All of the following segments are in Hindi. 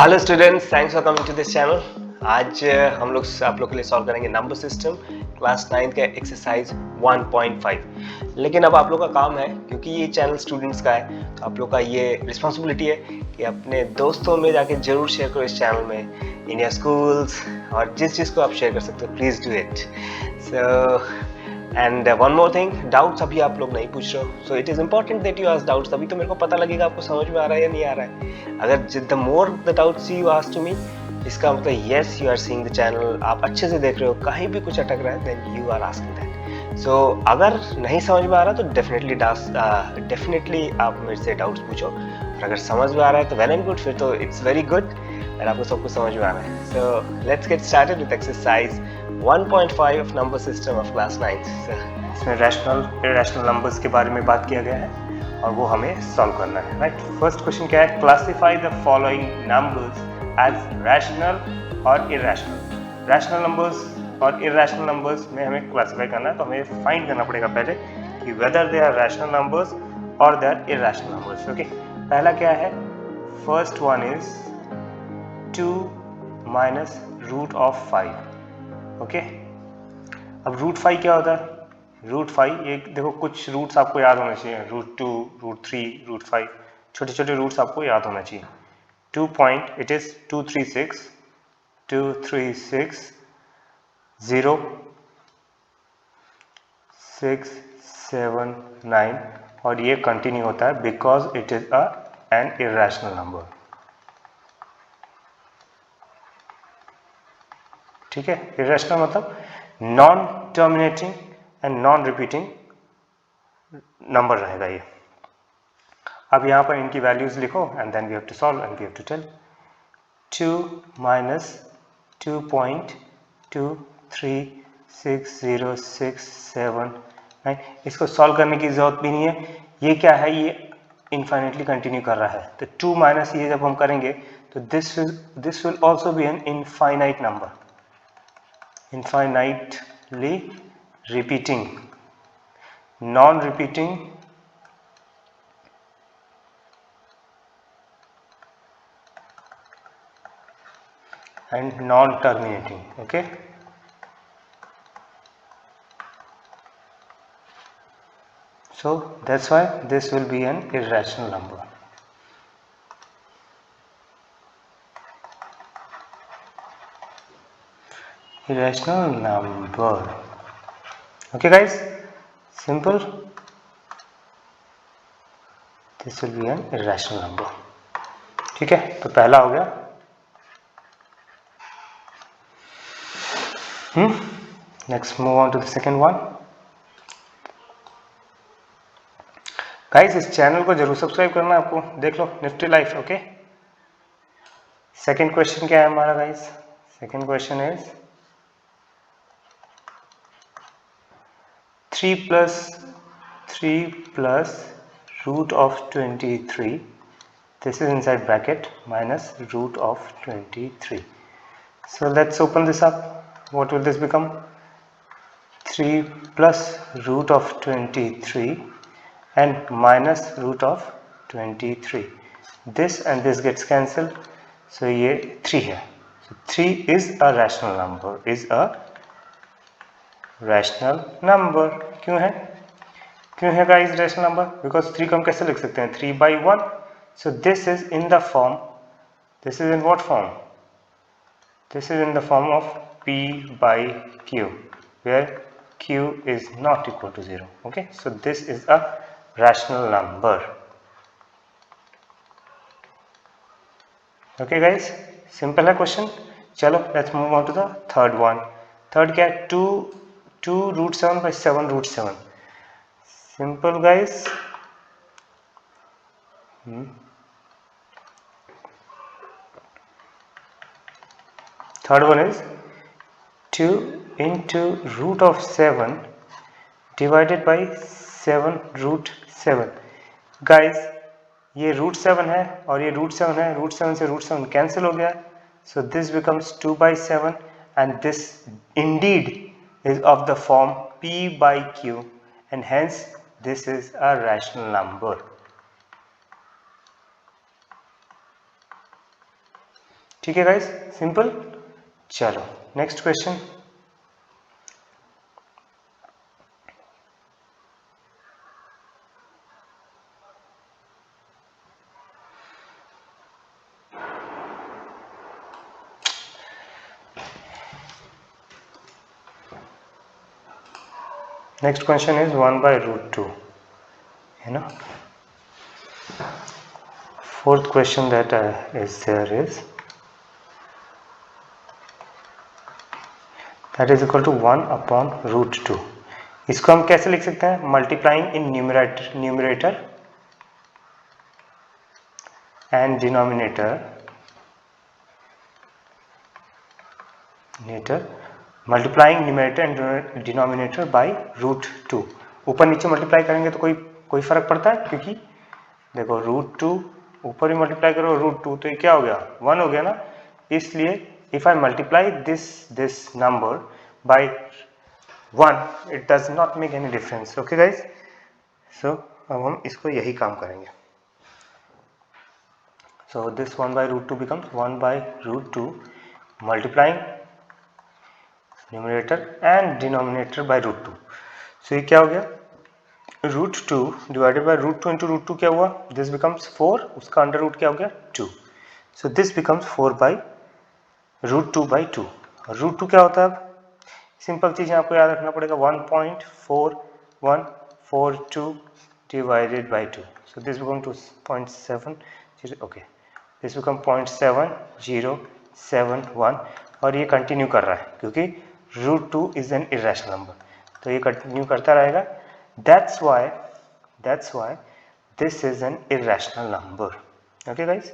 Hello students, thanks for coming to this channel. आज हम लोग आप लोग के लिए सॉल्व करेंगे नंबर सिस्टम क्लास 9 का एक्सरसाइज 1.5। लेकिन अब आप लोग का काम है, क्योंकि ये चैनल स्टूडेंट्स का है, तो आप लोग का ये रिस्पॉन्सिबिलिटी है कि अपने दोस्तों में जाके जरूर शेयर करो इस चैनल में, इन योर स्कूल्स, और जिस चीज़ को आप शेयर कर सकते हो please do it. So and one more thing, doubts अभी आप लोग नहीं पूछ रहे हो, so it is important that you ask doubts, तभी तो मेरे को पता लगेगा आपको समझ में आ रहा है या नहीं आ रहा है। अगर the more the doubts you ask to me, इसका मतलब yes you are seeing the channel, आप अच्छे से देख रहे हो, कहीं भी कुछ अटक रहा है then you are asking that. So अगर नहीं समझ में आ रहा तो डेफिनेटली आप मेरे से डाउट्स पूछो, और अगर समझ में आ रहा है तो वेल एंड गुड, फिर तो इट्स वेरी गुड और आपको सब कुछ समझ में आ रहा है। So let's get started with exercise 1.5 of number system of class 9। इसमें रैशनल इरैशनल नंबर्स के बारे में बात किया गया है और वो हमें सॉल्व करना है, राइट। फर्स्ट क्वेश्चन क्या है? Classify the following numbers as rational और इरैशनल। रैशनल नंबर्स और इरैशनल नंबर्स में हमें क्लासिफाई करना है, तो हमें फाइंड करना पड़ेगा पहले कि whether they are rational numbers और they are irrational numbers. Okay, पहला क्या है? First one is 2 minus root of 5। Okay, अब रूट 5 क्या होता है? रूट 5, ये देखो कुछ रूट्स आपको याद होने चाहिए, रूट 2, रूट 3, रूट 5, छोटे छोटे रूट्स आपको याद होना चाहिए। 2 पॉइंट, इट इज 236 0 6 7 9, और ये कंटिन्यू होता है because it is an irrational number. ठीक है, इरैशनल मतलब non terminating and non repeating number रहेगा ये। अब यहाँ पर इनकी वैल्यूज लिखो and then we have to solve and we have to tell. 2 minus 2.2360679, इसको सॉल्व करने की जरूरत भी नहीं है। ये क्या है? ये इनफाइनाइटली कंटिन्यू कर रहा है, तो 2 माइनस ये जब हम करेंगे तो this will also be an infinite number, infinitely repeating, non repeating and non-terminating. Okay, so that's why this will be an irrational number. Irrational number. Okay guys, simple. This will be an irrational number. ठीक है, तो पहला हो गया। Next move on to the second one. Guys, इस चैनल को जरूर सब्सक्राइब करना है आपको। देख लो Nifty Life. Okay, second question क्या है हमारा guys? Second question is 3 plus root of 23, this is inside bracket, minus root of 23. So let's open this up. What will this become? 3 plus root of 23 and minus root of 23. This and this gets cancelled, so ये 3 है. So 3 is a rational number, is a rational number. क्यों है? क्यों है गाइस रैशनल नंबर? बिकॉज 3 को हम कैसे लिख सकते हैं? 3/1. So this is in the form, this is in what form? This is in the form of p/q, where q is not equal to 0. Okay, so this is a rational number. Okay guys, simple है क्वेश्चन। चलो let's move on to the third one. Third क्या है? 2 root 7 by 7 root 7. Simple guys. Third one is 2 into root of 7 divided by 7 root 7. Guys, ये root 7 है और ये root 7 है, root 7 से root 7 cancel हो गया, so this becomes 2/7 and this indeed is of the form p/q and hence this is a rational number. ठीक है गाइस, सिंपल। चलो next question. Next question is 1/√2, है ना। Fourth question that is there is that is equal to 1/√2। इसको हम कैसे लिख सकते हैं? Multiplying in numerator and denominator, multiplying numerator and denominator bye √2। ऊपर नीचे मल्टीप्लाई करेंगे तो कोई फर्क पड़ता है? क्योंकि देखो √2 ऊपर भी मल्टीप्लाई करो √2 तो ये क्या हो गया? 1 हो गया ना। इसलिए if I multiply this number by 1 it does not make any difference. Okay guys, so अब हम इसको यही काम करेंगे। So this 1/√2 becomes 1/√2 multiplying numerator and denominator by √2। So ये क्या हो गया? √2 डिवाइडेड बाय √2 इंटू √2 क्या हुआ? दिस बिकम्स 4, उसका अंडर रूट क्या हो गया? 2। So this becomes 4/√2/2। और √2 क्या होता है? अब सिंपल चीज़ आपको याद रखना पड़ेगा, 1.4142 divided by 2। So this become 2.70। Okay, this become 0.0071 और ये कंटिन्यू कर रहा है क्योंकि √2 इज एन इरेशनल नंबर, तो ये कंटिन्यू करता रहेगा। That's why this is an irrational number. Okay guys,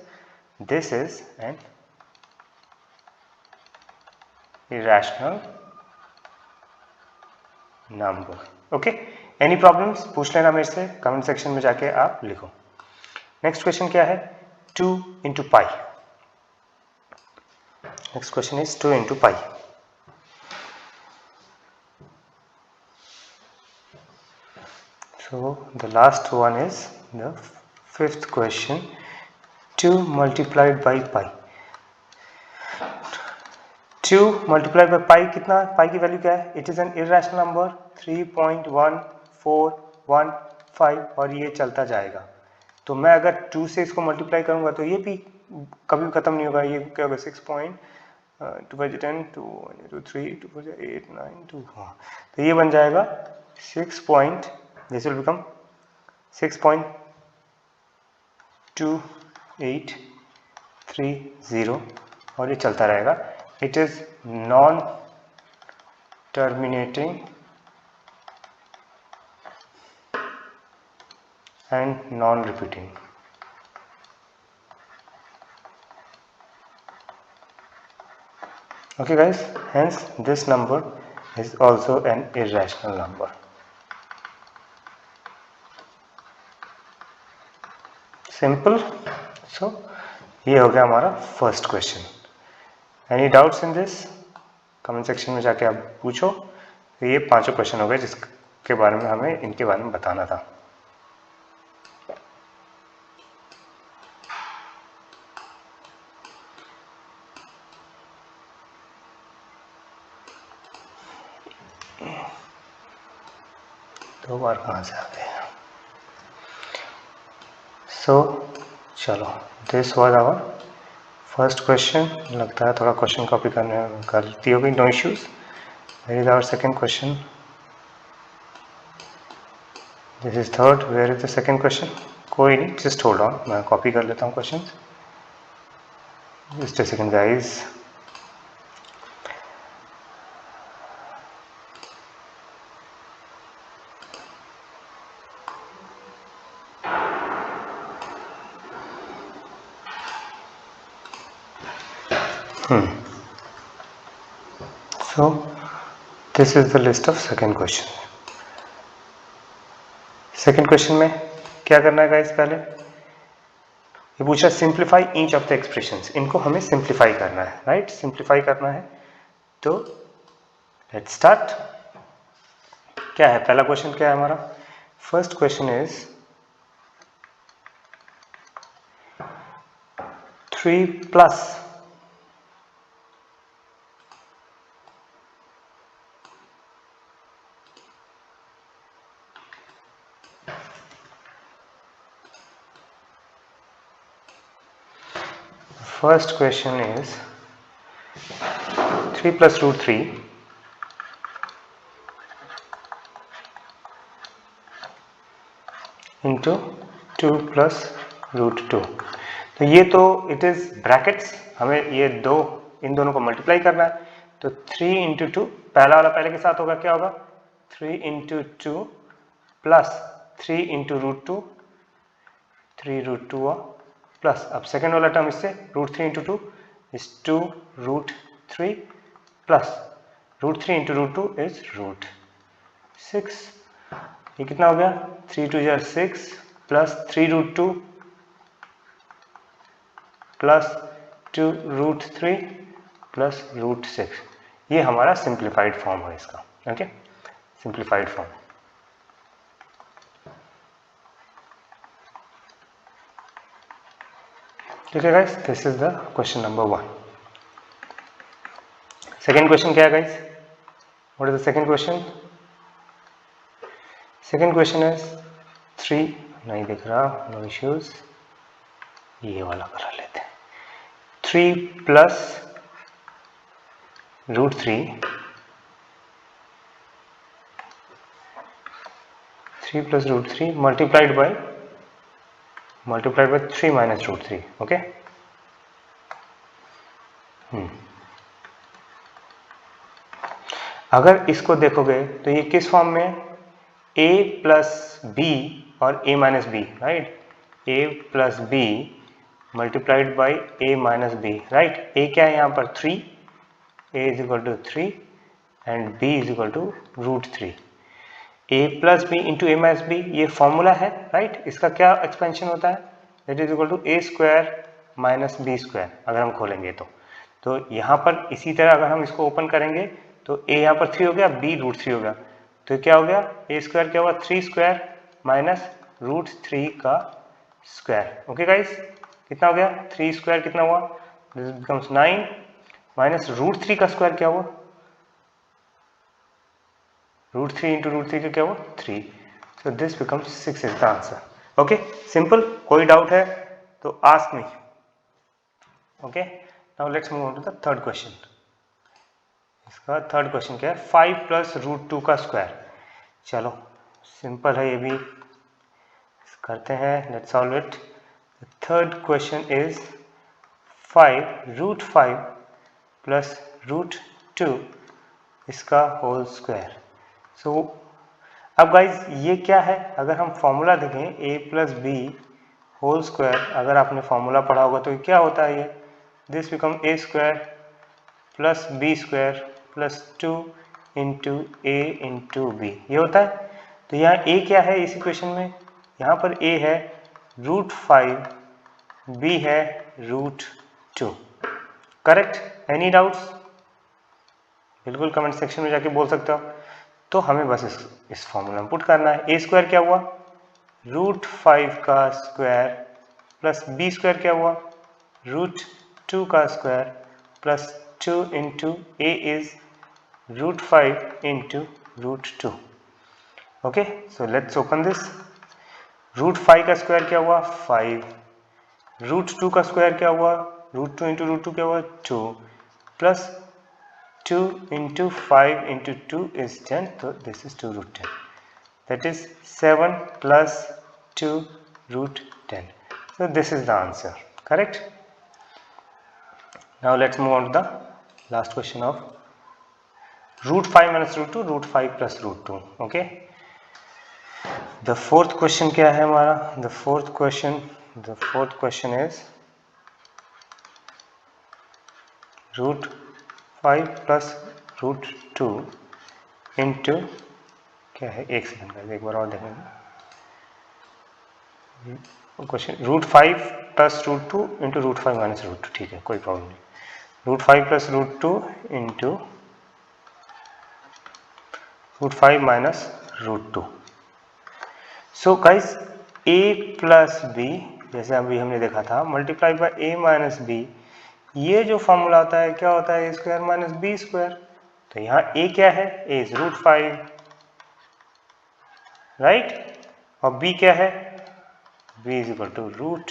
this is an irrational number. Okay, any problems पूछ लेना मेरे से, कमेंट सेक्शन में जाके आप लिखो। नेक्स्ट क्वेश्चन क्या है? 2 into pi। Next question is 2 into pi। So the last one is the fifth question, 2 multiplied by pi। 2 multiplied by pi कितना? pi की वैल्यू क्या है? It is an irrational number 3.1415 और ये चलता जाएगा। तो मैं अगर 2 से इसको मल्टीप्लाई करूंगा तो ये भी कभी खत्म नहीं होगा। ये क्या होगा? 6.2×10 2 3 2 8 9 2। हाँ, तो ये बन जाएगा 6. This will become 6.2830 और ये चलता रहेगा। It is non terminating and non repeating. Okay guys, hence this number is also an irrational number. Simple. So ये हो गया हमारा first question. Any doubts in this? Comment section में जाके आप पूछो। तो ये 5 क्वेश्चन हो गए जिसके बारे में हमें इनके बारे में बताना था। दो बार कहाँ से आ गए? सो चलो, this was our first question. लगता है थोड़ा क्वेश्चन कॉपी करने में गलती हो गई, no issues. Where is our second question? This is third, where is the second question? कोई नहीं, जस्ट होल्ड ऑन, मैं कॉपी कर लेता हूँ question. Just a second guys. So this is the list of second question. Second question में क्या करना है गाइस? पहले ये पूछा simplify each of the expressions. इनको हमें सिंप्लीफाई करना है, राइट? सिंप्लीफाई करना है तो लेट्स स्टार्ट। क्या है पहला क्वेश्चन? क्या है हमारा? First question is 3 plus First question is 3 plus root 3 into 2 plus root 2। तो ये तो इट इज ब्रैकेट्स, हमें ये दो इन दोनों को मल्टीप्लाई करना है। तो 3 इंटू 2, पहला वाला पहले के साथ होगा, क्या होगा 3 into 2 plus 3 into root 2, 3 root 2 plus, अब सेकेंड वाला टर्म इससे root 3 into 2 is 2 root 3 plus root 3 into root 2 is root 6। ये कितना हो गया 3 2 जार 6 plus 3 root 2 plus 2 root 3 plus root 6। ये हमारा सिंप्लीफाइड फॉर्म है इसका। Okay, simplified form. ठीक है guys, this is the question number 1। Second question क्या है guys? What is the second question? Second question is 3, नहीं दिख रहा, नो इश्यूज, ये वाला करा लेते हैं। 3 plus root 3, 3 plus root 3 multiplied by 3 minus root 3। Okay, अगर इसको देखोगे तो ये किस फॉर्म में, a प्लस बी और a minus b, right, a plus b multiplied by a minus b, right. a क्या है यहाँ पर 3, a is equal to 3 and b is equal to root 3। a plus b into a minus b, ये फॉर्मूला है, राइट। इसका क्या एक्सपेंशन होता है, that is equal to a square minus B square, अगर हम खोलेंगे तो यहाँ पर इसी तरह अगर हम इसको ओपन करेंगे तो a यहाँ पर 3 हो गया, b रूट 3 हो गया, तो क्या हो गया a स्क्वायर क्या हुआ 3 स्क्वायर माइनस रूट 3 का स्क्वायर। ओके गाइस, कितना हो गया 3 स्क्वायर कितना हुआ, दिस बिकम्स 9 माइनस रूट 3 का स्क्वायर क्या हुआ, रूट 3 इंटू रूट 3 का क्या हुआ 3, so this becomes 6 is the answer. Okay, simple. कोई डाउट है तो ask me. Okay, now let's move on to the third question. इसका थर्ड क्वेश्चन क्या है, 5 प्लस रूट 2 का स्क्वायर। चलो सिंपल है, ये भी करते हैं, let's solve it. Third question is 5 root 5 plus root 2 इसका होल स्क्वायर। सो अब गाइज ये क्या है, अगर हम फॉर्मूला देखें a plus b whole square, अगर आपने फॉर्मूला पढ़ा होगा तो क्या होता है ये, this become a square plus b square plus 2 into a into b, ये होता है। तो यहाँ a क्या है इस इक्वेशन में, यहाँ पर a है रूट 5, b है रूट 2, करेक्ट। एनी डाउट्स, बिल्कुल कमेंट सेक्शन में जाके बोल सकते हो। तो हमें बस इस फॉर्मूला में पुट करना है। a स्क्वायर क्या हुआ रूट 5 का स्क्वायर प्लस b स्क्वायर क्या हुआ रूट 2 का square plus 2 into a is root 5 into root 2। Okay, so let's open this. Root 5 का स्क्वायर क्या हुआ 5, रूट 2 का स्क्वायर क्या हुआ रूट 2 इंटू रूट 2 क्या हुआ 2, प्लस 2 इंटू 5 इंटू 2 इज 10, तो this is 2 root 10, that is 7 plus 2 root 10, so this is the answer, correct. Now let's move on to the last question of root 5 minus root 2, root 5 plus root 2. Okay, the fourth question क्या है हमारा, the fourth question is root 5 plus root 2 into क्या है, एक सेकंड का एक बार और देखेंगे। Question root 5 plus root 2 into root 5 minus root 2, ठीक है, कोई प्रॉब्लम नहीं। रूट 5 plus root 2 into root 5 minus root 2। So guys a plus b, जैसे अभी हमने देखा था, multiply by a minus b, ये जो फॉर्मूला होता है क्या होता है, a square minus B square. तो यहाँ a क्या है, a इज रूट 5, राइट, और b क्या है, b is equal to root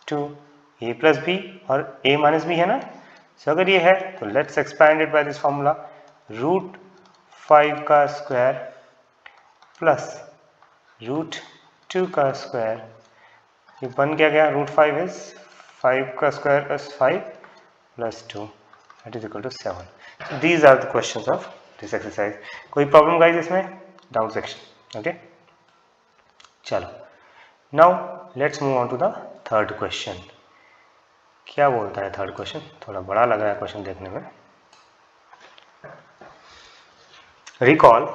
2 a plus b, और a माइनस बी है ना। सो अगर ये है तो let's expand it by this formula, root 5 का स्क्वायर प्लस रूट 2 का स्क्वायर, ये बन क्या गया, रूट 5 इज 5 का square plus 5 plus 2 that is equal to 7. So these are the questions of this exercise. कोई प्रॉब्लम गाइस इसमें, डाउन सेक्शन, ओके। चलो now let's move on to the third question. क्या बोलता है थर्ड क्वेश्चन, थोड़ा बड़ा लग रहा है क्वेश्चन देखने में। रिकॉल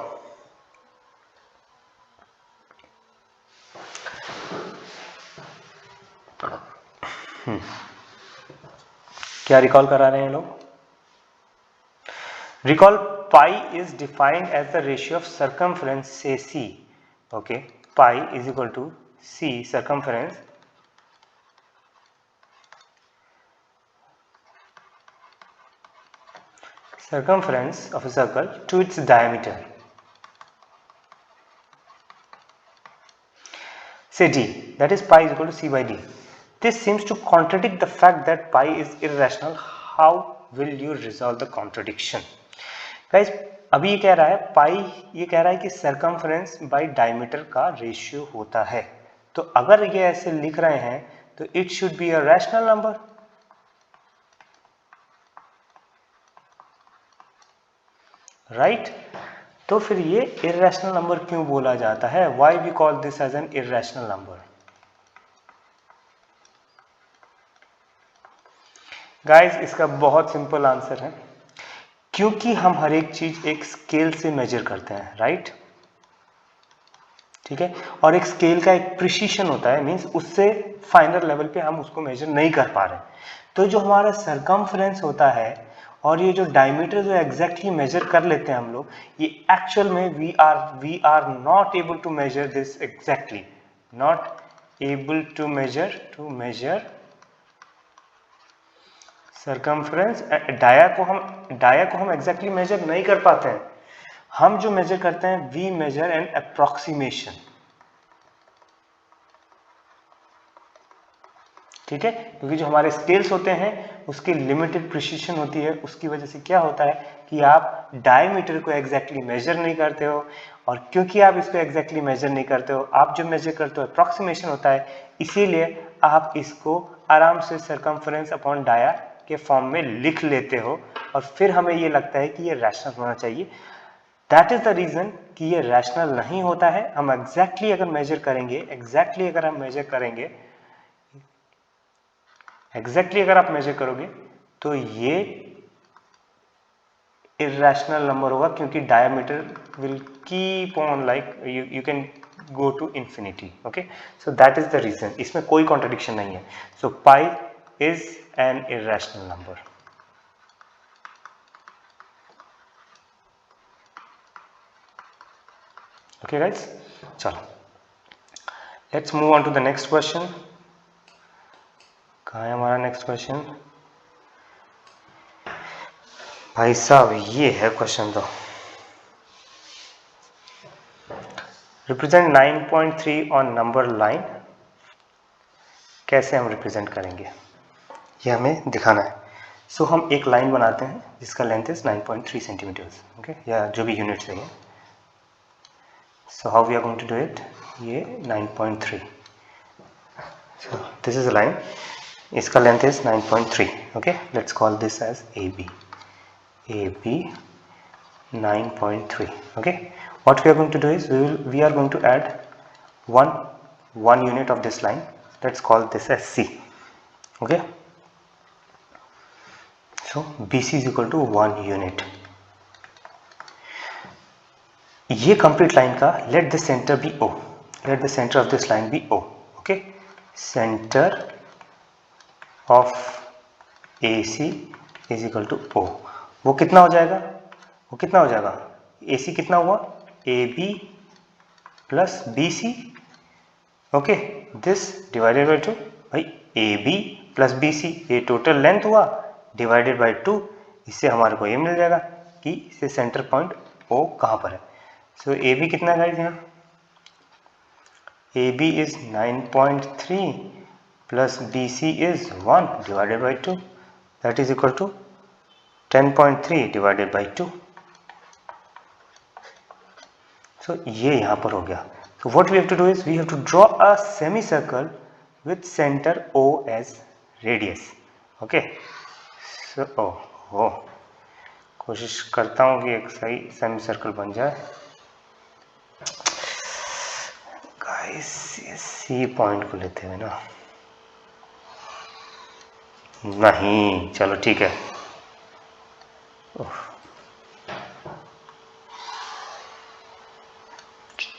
क्या रिकॉल करा रहे हैं लोग, recall pi is defined as the ratio of circumference से C, okay, pi is equal to C circumference of a circle to its diameter, say d, that is pi is equal to c by d. This seems to contradict the fact that pi is irrational. How will you resolve the contradiction? Guys, अभी ये कह रहा है पाई, ये कह रहा है कि सर्कमफ्रेंस बाय डायमीटर का रेशियो होता है, तो अगर ये ऐसे लिख रहे हैं तो it should be a rational number, right. तो फिर ये इर्रेशनल नंबर क्यों बोला जाता है, why we call this as an irrational number. Guys इसका बहुत सिंपल आंसर है, क्योंकि हम हर एक चीज एक स्केल से मेजर करते हैं, राइट, ठीक है, और एक स्केल का एक प्रिसीशन होता है, मींस उससे फाइनल लेवल पे हम उसको मेजर नहीं कर पा रहे। तो जो हमारा सरकमफ्रेंस होता है और ये जो डायमीटर जो एग्जैक्टली मेजर कर लेते हैं हम लोग, ये एक्चुअल में we are not able to measure this exactly, not able to measure circumference. Dia को हम एग्जैक्टली मेजर नहीं कर पाते हैं, हम जो मेजर करते हैं वी मेजर एन अप्रोक्सीमेशन, ठीक है, क्योंकि जो हमारे स्केल्स होते हैं उसकी लिमिटेड प्रिसीशन होती है, उसकी वजह से क्या होता है कि आप डायमीटर को एग्जैक्टली मेजर नहीं करते हो, और क्योंकि आप इसको एग्जैक्टली मेजर नहीं करते हो, आप जो मेजर करते हो अप्रोक्सीमेशन होता है, इसीलिए आप इसको आराम से सरकमफ्रेंस अपॉन डाया के फॉर्म में लिख लेते हो, और फिर हमें ये लगता है कि ये रैशनल होना चाहिए। दैट इज द रीजन कि ये रैशनल नहीं होता है। हम एग्जैक्टली अगर मेजर करेंगे, एग्जैक्टली अगर आप मेजर करोगे तो ये इर्रेशनल नंबर होगा, क्योंकि diameter will keep on like you can go to infinity, okay. So that is the reason, इसमें कोई कॉन्ट्रडिक्शन नहीं है। So pi is an irrational number. Okay guys, चलो let's move on to the next question. कहाँ है हमारा नेक्स्ट क्वेश्चन, भाई साहब ये है क्वेश्चन, तो रिप्रेजेंट 9.3 ऑन नंबर लाइन। कैसे हम रिप्रेजेंट करेंगे ये हमें दिखाना है। सो हम एक लाइन बनाते हैं जिसका लेंथ इज 9.3 सेंटीमीटर्स, ओके, या जो भी यूनिट्स है। So how we are going to do it, ये 9.3, so this is a line, इसका length is 9.3, okay. Let's call this as AB 9.3, okay. What we are going to do is we are going to add one unit of this line. Let's call this as C, okay. So BC is equal to 1 unit. ये complete line का let the center be O, let the center of this line be O, okay. Center of AC is equal to O. वो कितना हो जाएगा, AC कितना हुआ, AB plus BC, okay, this divided by 2, भाई AB प्लस BC ये टोटल लेंथ हुआ, डिवाइडेड बाई 2, इससे हमारे को ये मिल जाएगा कि इससे सेंटर पॉइंट O कहाँ पर है। सो AB कितना गाइस यहाँ, AB is 9.3 plus BC is 1 divided by 2, that is equal to 10.3 divided by 2. So ये यहाँ पर हो गया. So what we have to do is we have to draw a semicircle with center O as radius. Okay. So कोशिश करता हूँ कि एक सही सेमीसर्कल बन जाए. गाइस सी पॉइंट को लेते हुए ना, नहीं चलो ठीक है.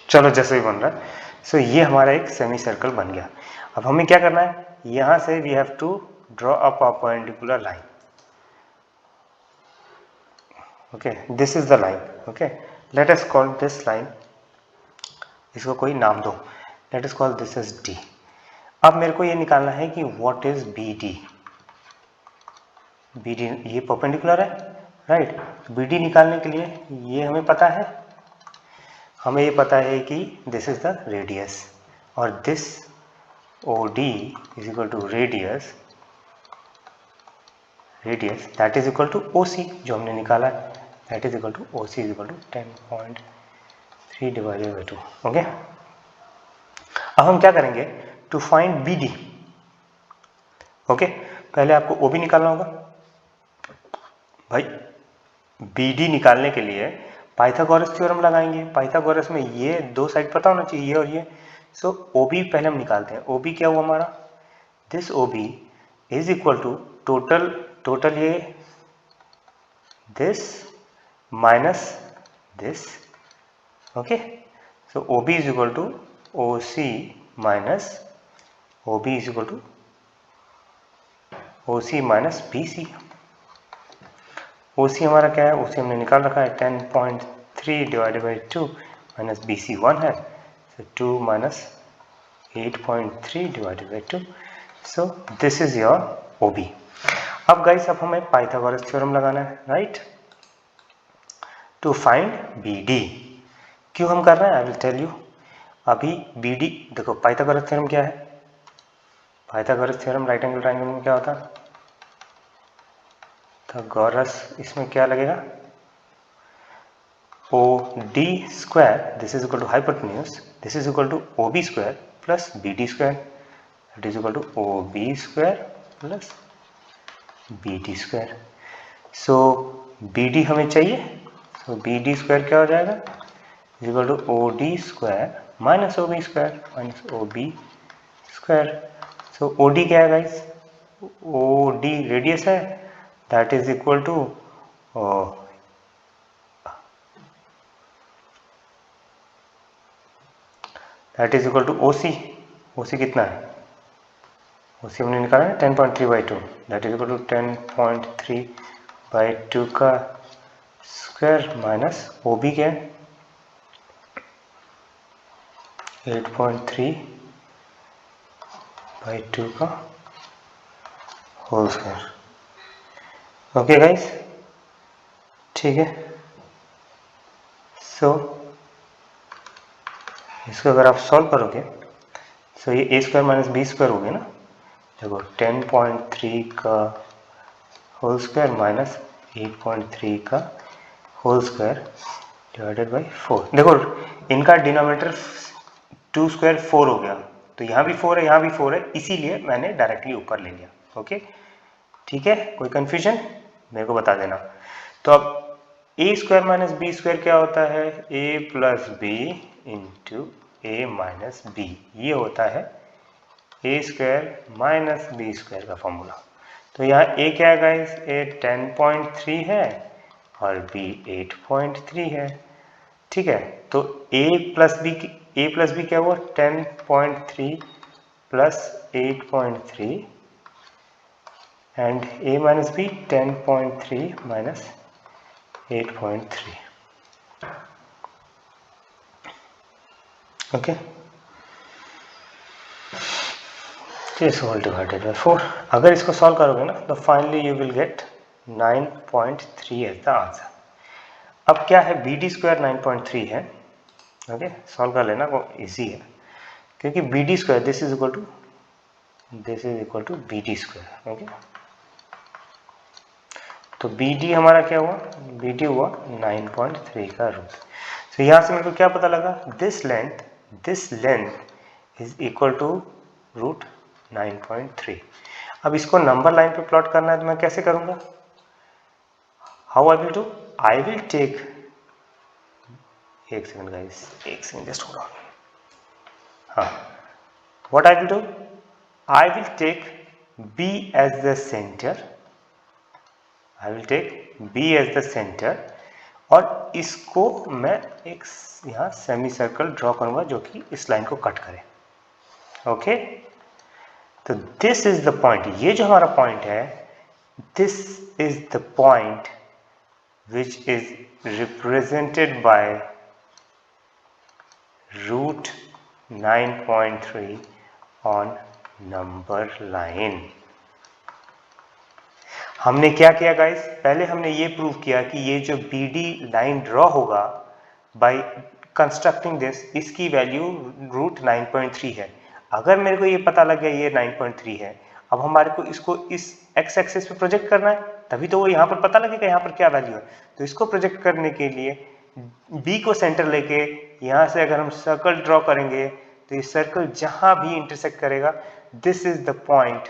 चलो जैसे भी बन रहा है. सो ये हमारा एक सेमी सर्कल बन गया. अब हमें क्या करना है, यहाँ से we have to draw a perpendicular line. Okay, this is the line. Okay, let us call this line, इसको कोई नाम दो, let us call this is D. अब मेरे को ये निकालना है कि what is B D. B D ये परपेंडिकुलर है, राइट. बी डी निकालने के लिए ये हमें पता है, हमें ये पता है कि दिस इज द रेडियस और this O D is equal to radius that is equal to O C जो हमने निकाला है, that is equal to O C is equal to 10.3 divided by 2. Okay, अब हम क्या करेंगे to find B D. Okay, पहले आपको ओ बी निकालना होगा. भाई बी डी निकालने के लिए पाइथागोरस थ्योरम लगाएंगे. पाइथागोरस में ये दो साइड पता होना चाहिए, ये और ये. सो ओ बी पहले हम निकालते हैं. ओ बी क्या हुआ हमारा, this O B is equal to total ये this minus this. Okay, so O B is equal to O C minus O B is equal to O C minus B C. O C हमारा क्या है, ओ सी हमने निकाल रखा है 10.3 divided by 2 minus B C 1 है, so 2 minus 8.3 divided by 2. So this is your O B. अब गाइस अब हमें पाइथागोरस थ्योरम लगाना है, right, to find B D. क्यों हम कर रहे हैं, आई विल टेल यू. अभी बी डी देखो, पाइथागोरस थ्योरम क्या है, Pythagoras theorem right angle triangle में क्या होता है, पाइथागोरस इसमें क्या लगेगा, O D square this is equal to hypotenuse this is equal to O B square plus B D square that is equal to O B square plus B D square. So B D हमें चाहिए, सो बी डी स्क्वायर क्या हो जाएगा, is equal to O D square minus O B square minus O B square. So O D क्या है गाइस, ओ डी रेडियस है, that is equal to that is equal to O C. O C कितना है, ओ सी हमने निकाला है 10.3 by 2, that is equal to 10.3 by 2 का स्क्वायर माइनस ओ बी क्या है 8.3 बाई 2 का होल स्क्वायर. ओके गाइस, ठीक है. सो इसको अगर आप सॉल्व करोगे, सो ये ए स्क्वायर माइनस बी स्क्वायर हो गया ना. देखो 10.3 का होल स्क्वायर माइनस 8.3 का होल स्क्वायर डिवाइडेड बाई 4. देखो इनका डिनोमिनेटर 2 स्क्वायर 4 हो गया, तो यहाँ भी 4 है यहाँ भी 4 है, इसीलिए मैंने डायरेक्टली ऊपर ले लिया. ओके, ठीक है, कोई कंफ्यूजन मेरे को बता देना. तो अब ए स्क्वायर माइनस बी स्क्वायर क्या होता है, ए plus b into a minus b, ये होता है ए स्क्वायर माइनस बी स्क्वायर का फॉर्मूला. तो यहाँ ए क्या है गाइस, ए 10.3 है और बी 8.3 है. ठीक है, तो ए प्लस बी क्या हुआ 10.3 plus 8.3 and A minus B 10.3 minus 8.3. Okay, this whole divided by 4. अगर इसको सॉल्व करोगे ना तो finally you will get 9.3 as the answer. अब क्या है, बी डी स्क्वायर 9.3 है. ओके, सॉल्व कर लेना, वो इजी है. क्योंकि B D square this is equal to B D square. Okay, तो बी डी हमारा क्या हुआ, बी डी हुआ 9.3 का रूट। तो यहाँ से मेरे को क्या पता लगा, this length is equal to root 9.3। अब इसको नंबर लाइन पे प्लॉट करना है तो मैं कैसे करूँगा, how I will do, I will take, एक सेकंड गाइस, एक सेकंड जस्ट होल्ड ऑन, हाँ, what I will do, I will take B as the center, I will take B as the center, और इसको मैं एक यहाँ सेमी सर्कल ड्रॉ करूंगा जो कि इस लाइन को कट करे। ओके, तो दिस इज द पॉइंट, ये जो हमारा पॉइंट है, this is the point which is represented by root 9.3 on number line. हमने क्या किया गाइस, पहले हमने ये प्रूव किया कि ये जो BD लाइन ड्रॉ होगा बाय कंस्ट्रक्टिंग दिस, इसकी वैल्यू रूट 9.3 है। अगर मेरे को ये पता लग गया ये 9.3 है, अब हमारे को इसको इस x एक्सिस पे प्रोजेक्ट करना है, तभी तो वो यहाँ पर पता लगेगा यहाँ पर क्या वैल्यू है। तो इसको प्रोजेक्ट करने के लिए B को सेंटर लेके यहाँ से अगर हम सर्कल ड्रॉ करेंगे तो ये सर्कल जहाँ भी इंटरसेक्ट करेगा, this is the point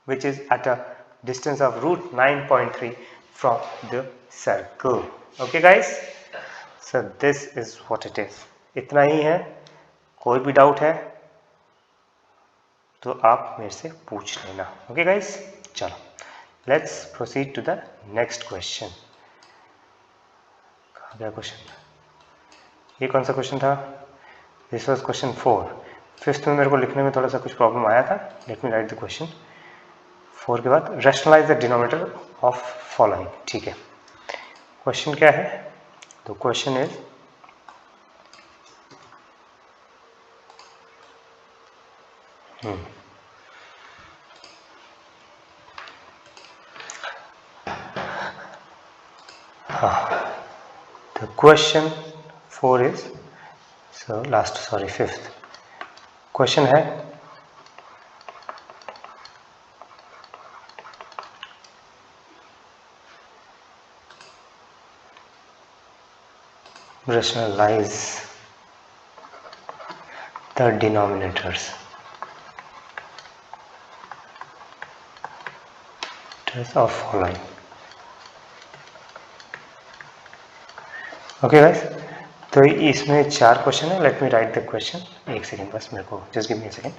which is at a distance of root 9.3 from the circle. Okay guys, so this is what it is. इतना ही है, कोई भी डाउट है तो आप मेरे से पूछ लेना। ओके गाइस, चलो let's proceed to the next question. कहाँ गया क्वेश्चन, ये कौन सा क्वेश्चन था, दिस वाज क्वेश्चन 4। फिफ्थ में मेरे को लिखने में थोड़ा सा कुछ प्रॉब्लम आया था। Let me write the question. 4 के बाद rationalize the denominator of following. ठीक है, क्वेश्चन क्या है, तो question is the question 4 is, so last, sorry, 5th question है, rationalize the denominators of following. Okay guys, तो इसमें 4 क्वेश्चन है। Late me write the question, एक सेकेंड बस मेरे को, just give me a second.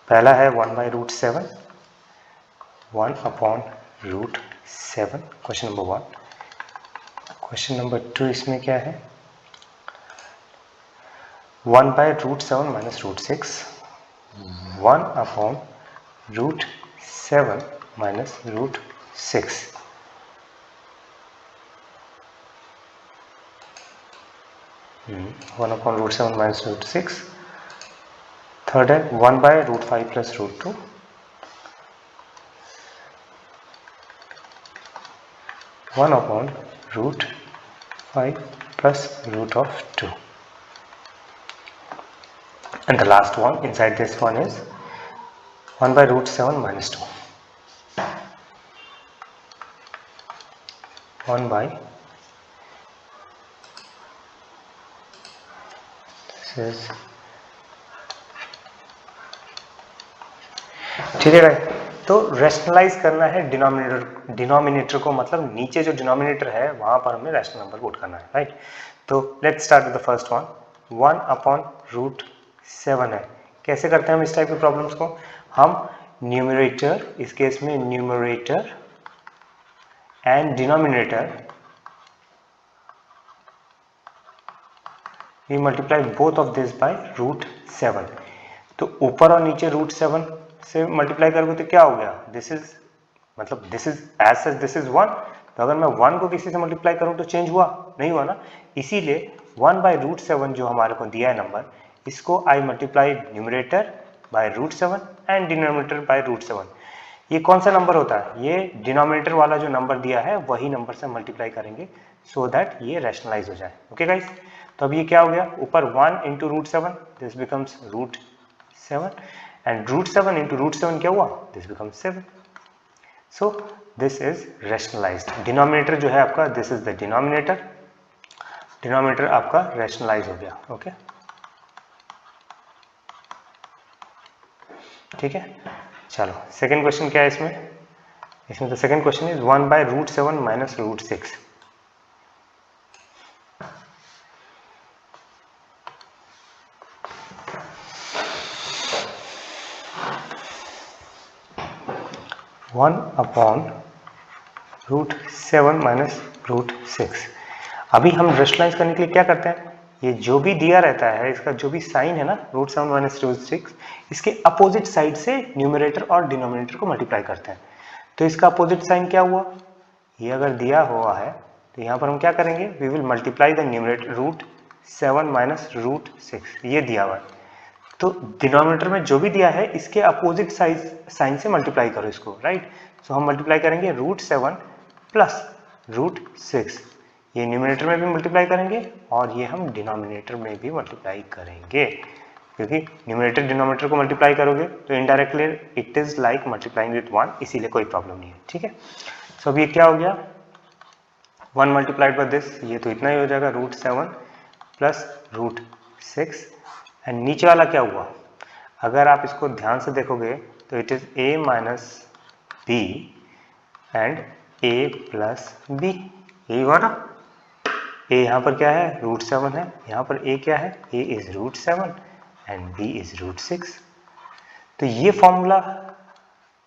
पहला है 1/√7, 1/√7, क्वेश्चन नंबर 1। क्वेश्चन नंबर 2 इसमें क्या है, 1/√7 minus √6, 1/√7 minus √6, 1/√7 minus √6। थर्ड है 1/√5 plus √2, 1/√5 plus √2, and the last one inside this one is 1/√7 minus 2, 1 by, this is, ठीक है भाई। तो रैशनलाइज करना है डिनोमिनेटर को, मतलब नीचे जो डिनोमिनेटर है वहां पर हमें रैशनल नंबर पुट करना है, राइट। तो let's start with the first one, 1/√7 है। कैसे करते हैं हम इस टाइप के प्रॉब्लम्स को, हम न्यूमरेटर, इस केस में numerator and denominator, we multiply both of this by √7। तो ऊपर और नीचे √7 से मल्टीप्लाई करोगे तो क्या हो गया, दिस इज, मतलब this is as such this is 1, तो अगर मैं 1 को किसी से मल्टीप्लाई करूं तो चेंज हुआ नहीं हुआ ना, इसीलिए 1/√7 जो हमारे को दिया है नंबर, इसको I multiply numerator by √7 and denominator by √7। ये कौन सा नंबर होता है, ये डिनोमिनेटर वाला जो नंबर दिया है वही नंबर से मल्टीप्लाई करेंगे सो दैट ये रैशनलाइज हो जाए। ओके गाइस, तो अब ये क्या हो गया, ऊपर 1 into root 7, this becomes root 7, and root 7 into root 7 क्या हुआ, this becomes 7. So this is rationalized. Denominator जो है आपका, this is the denominator. Denominator आपका रैशनलाइज हो गया. ओके ठीक है. चलो सेकेंड क्वेश्चन क्या है इसमें. इसमें तो second question is 1 by root 7 minus root 6. One upon root 7 minus root 6. अभी हम रैशनलाइज करने के लिए क्या करते हैं, ये जो भी दिया रहता है, इसका जो भी साइन है ना, रूट 7 माइनस रूट 6, इसके अपोजिट साइड से न्यूमरेटर और डिनोमिनेटर को मल्टीप्लाई करते हैं. तो इसका अपोजिट साइन क्या हुआ, ये अगर दिया हुआ है तो यहाँ पर हम क्या करेंगे, we will multiply the numerator root 7 minus root 6, ये दिया हुआ है. तो डिनोमिनेटर में जो भी दिया है इसके अपोजिट साइन से मल्टीप्लाई करो इसको, राइट. सो हम मल्टीप्लाई करेंगे रूट 7 प्लस रूट 6, ये न्यूमरेटर में भी मल्टीप्लाई करेंगे और ये हम डिनोमिनेटर में भी मल्टीप्लाई करेंगे, क्योंकि न्यूमरेटर डिनोमिनेटर को मल्टीप्लाई करोगे तो indirectly it is like multiplying with 1, इसीलिए कोई प्रॉब्लम नहीं है. ठीक है. सो अब ये क्या हो गया, 1 मल्टीप्लाइड बाय दिस, ये तो इतना ही हो जाएगा, रूट 7 प्लस रूट 6, एंड नीचे वाला क्या हुआ, अगर आप इसको ध्यान से देखोगे तो it is a minus B and a plus B. यही हुआ ना, a यहाँ पर क्या है, रूट 7 है, यहाँ पर a क्या है, a is root 7 and b is root 6. तो ये फॉर्मूला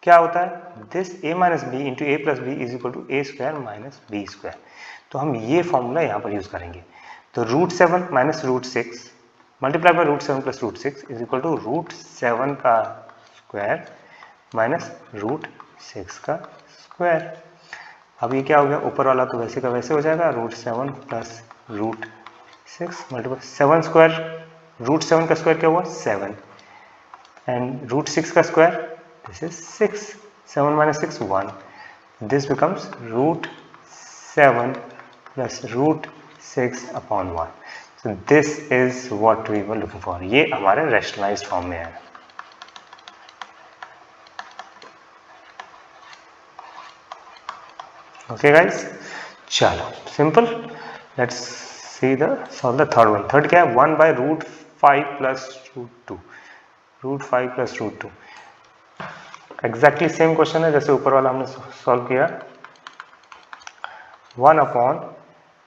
क्या होता है, this a minus B into A plus B is equal to A square minus B square. तो हम ये फॉर्मूला यहाँ पर यूज करेंगे. तो root 7 minus root 6 multiply by root 7 plus root 6 is equal to root 7 का स्क्वायर माइनस रूट 6 का स्क्वायर. अब ये क्या हो गया, ऊपर वाला तो वैसे का वैसे हो जाएगा, root 7 plus root 6 multiply 7 square, root 7 का स्क्वायर क्या हुआ 7, एंड रूट 6 का square this is 6, 7 minus 6 1, this becomes root 7 plus root 6 upon 1. So this is what we were looking for. ये हमारे रैशनलाइज्ड फॉर्म में है. ओके गाइस, चलो simple. Let's see the solve the third one. Third क्या है, 1 by root 5 plus root 2, root 5 plus root 2. Exactly same question है जैसे ऊपर वाला हमने सॉल्व किया. 1 upon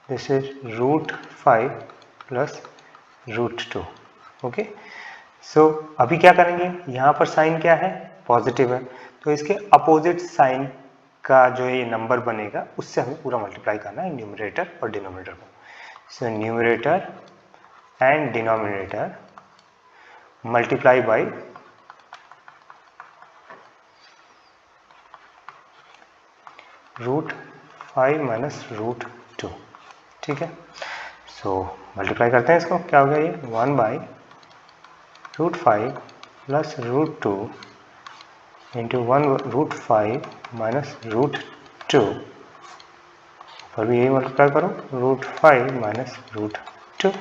this is root 5 plus root 2. Okay. So अभी क्या करेंगे, यहाँ पर साइन क्या है, पॉजिटिव है, तो इसके अपोजिट साइन का जो ये नंबर बनेगा उससे हमें पूरा मल्टीप्लाई करना है न्यूमरेटर और डिनोमिनेटर को. So numerator and denominator multiply by root 5 minus root 2. ठीक है. सो मल्टीप्लाई करते हैं इसको, क्या हो गया ये 1 by root 5 plus root 2 into 1 root 5 minus root 2, और भी यही मल्टीप्लाई करो, रूट 5 माइनस रूट 2.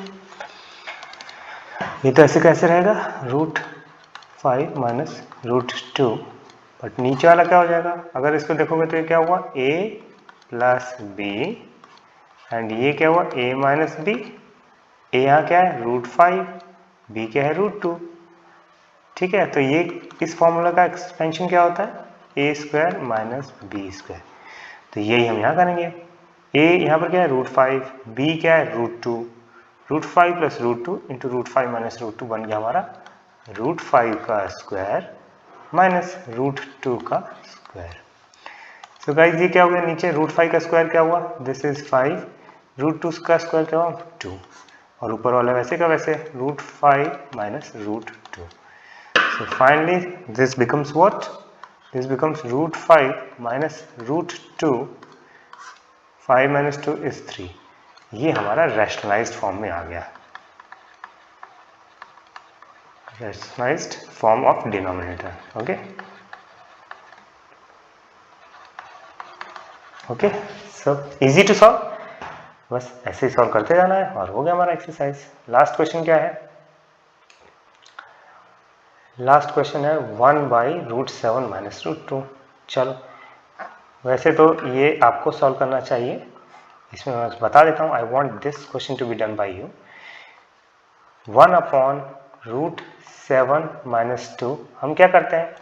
ये तो ऐसे कैसे रहेगा, रूट 5 माइनस रूट 2, बट नीचे वाला क्या हो जाएगा, अगर इसको देखोगे तो ये क्या हुआ, a प्लस बी, एंड ये क्या हुआ a माइनस बी. a यहाँ क्या है रूट 5, b क्या है रूट 2. ठीक है. तो ये इस फॉर्मूला का एक्सपेंशन क्या होता है, a square minus B square. तो यही हम यहाँ करेंगे. a यहाँ पर क्या है रूट 5, b क्या है root 2, root 5 plus root 2 into root 5 minus root 2 बन गया हमारा रूट 5 का स्क्वायर माइनस रूट 2 का स्क्वायर. सो गाइस ये क्या हो गया, नीचे रूट 5 का स्क्वायर क्या हुआ, दिस इज 5, रूट 2 का स्क्वायर क्या हुआ 2, और ऊपर वाला वैसे का वैसे root 5 minus root 2. So finally this becomes what, this becomes root 5 minus root 2, 5 minus 2 is 3. ये हमारा रैशनलाइज्ड फॉर्म में आ गया, rationalized form of denominator. Okay okay. So easy to solve. बस ऐसे ही सॉल्व करते जाना है और हो गया हमारा एक्सरसाइज। लास्ट क्वेश्चन क्या है? लास्ट क्वेश्चन है 1/√7 - √2। चलो, वैसे तो ये आपको सॉल्व करना चाहिए, इसमें मैं बता देता हूँ। I want this question to be done by you. 1/√7 - 2 हम क्या करते हैं,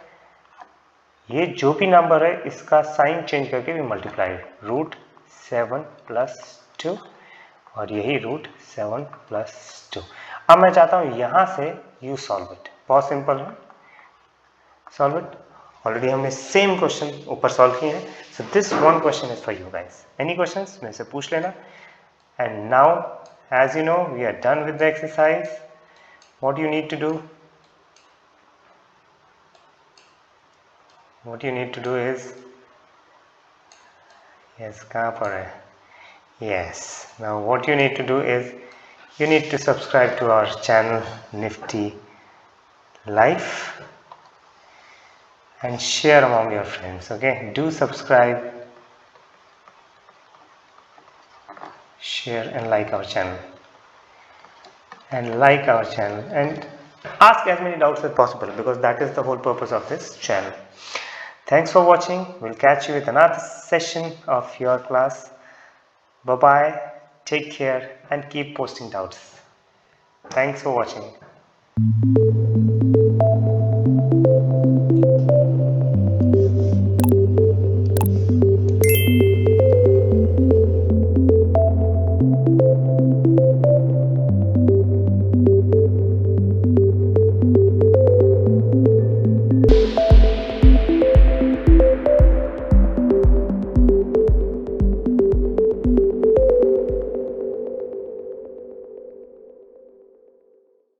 ये जो भी नंबर है इसका साइन चेंज करके भी मल्टीप्लाई, √7 + 2 और यही √7 + 2। अब मैं चाहता हूँ यहाँ से यू सॉल्व इट। बहुत सिंपल है, सॉल्व इट। ऑलरेडी हमने सेम क्वेश्चन ऊपर सॉल्व किए हैं। So this one question is for you guys. Any questions मेरे से पूछ लेना। And now as you know we are done with the exercise. What you need to do, what you need to do is, yes, कहाँ पर है, yes, now what you need to do is you need to subscribe to our channel Nifty Life and share among your friends. Okay, do subscribe, share and like our channel, and ask as many doubts as possible, because that is the whole purpose of this channel. Thanks for watching. We'll catch you with another session of your class. Bye bye, take care and keep posting doubts. Thanks for watching.